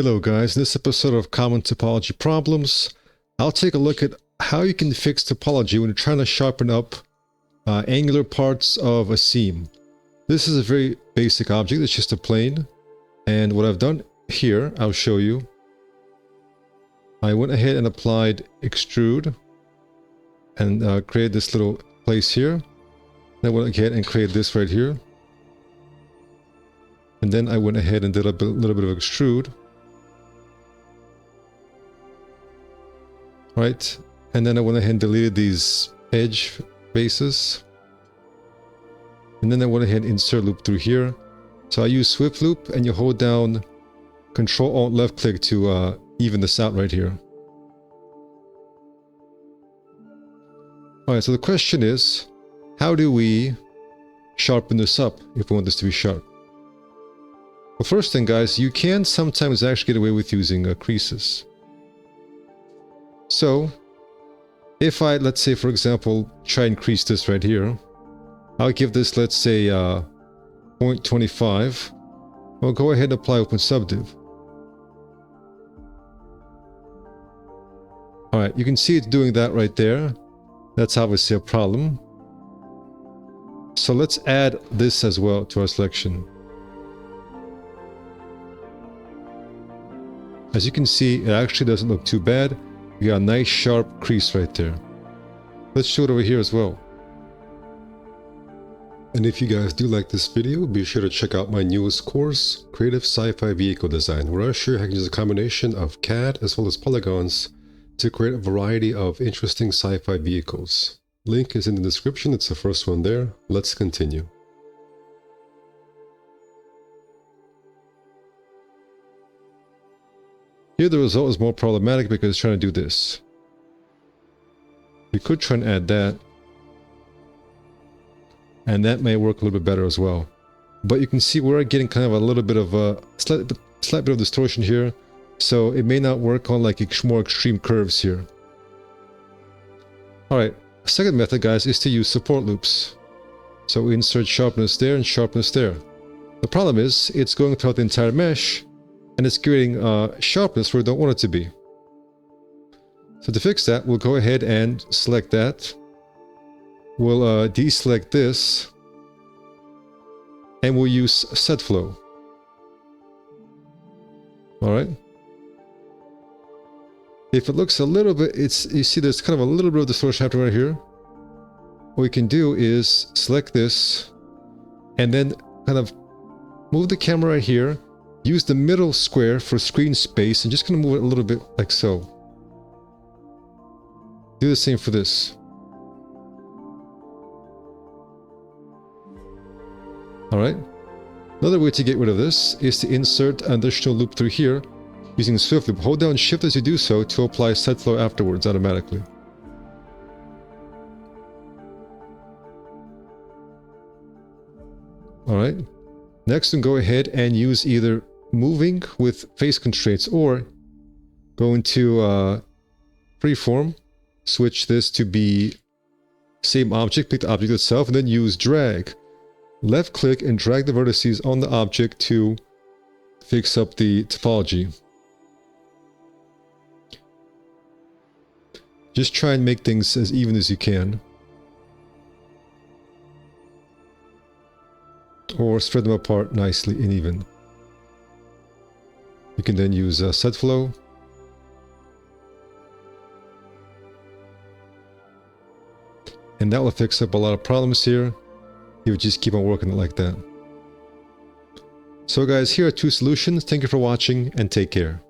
Hello guys, in this episode of Common Topology Problems, I'll take a look at how you can fix topology when you're trying to sharpen up angular parts of a seam. This is a very basic object, it's just a plane. And what I've done here, I'll show you. I went ahead and applied extrude and created this little place here. Then I went ahead and created this right here. And then I went ahead and did a little bit of extrude. Right, and then I went ahead and deleted these edge faces. And then I went ahead and insert loop through here. So I use Swift Loop, and you hold down Control Alt left click to even this out right here. Alright, so the question is, how do we sharpen this up if we want this to be sharp? Well, first thing guys, you can sometimes actually get away with using creases. So, if I, let's say for example, try and crease this right here, I'll give this, let's say, 0.25. I'll go ahead and apply open subdiv. Alright, you can see it's doing that right there. That's obviously a problem. So let's add this as well to our selection. As you can see, it actually doesn't look too bad. You got a nice sharp crease right there. Let's show it over here as well. And if you guys do like this video, be sure to check out my newest course, Creative Sci-Fi Vehicle Design, where I show you how to use a combination of CAD as well as polygons to create a variety of interesting sci-fi vehicles. Link is in the description, it's the first one there. Let's continue. Here the result is more problematic because it's trying to do this. We could try and add that. And that may work a little bit better as well. But you can see we're getting kind of a little bit of a slight bit of distortion here. So it may not work on like more extreme curves here. Alright, second method guys is to use support loops. So we insert sharpness there and sharpness there. The problem is it's going throughout the entire mesh. And it's creating sharpness where we don't want it to be. So to fix that, we'll go ahead and select that. We'll deselect this. And we'll use set flow. Alright. If it looks a little bit, you see there's kind of a little bit of distortion happening right here. What we can do is select this. And then kind of move the camera right here. Use the middle square for screen space and just gonna move it a little bit like so. Do the same for this. Alright. Another way to get rid of this is to insert an additional loop through here using the Swift Loop. Hold down Shift as you do so to apply set flow afterwards automatically. Alright. Next, we can go ahead and use either moving with face constraints or go into freeform, switch this to be same object, pick the object itself, and then use drag. Left click and drag the vertices on the object to fix up the topology. Just try and make things as even as you can. Or spread them apart nicely and even. You can then use set flow. And that will fix up a lot of problems here. You would just keep on working it like that. So guys, here are two solutions. Thank you for watching and take care.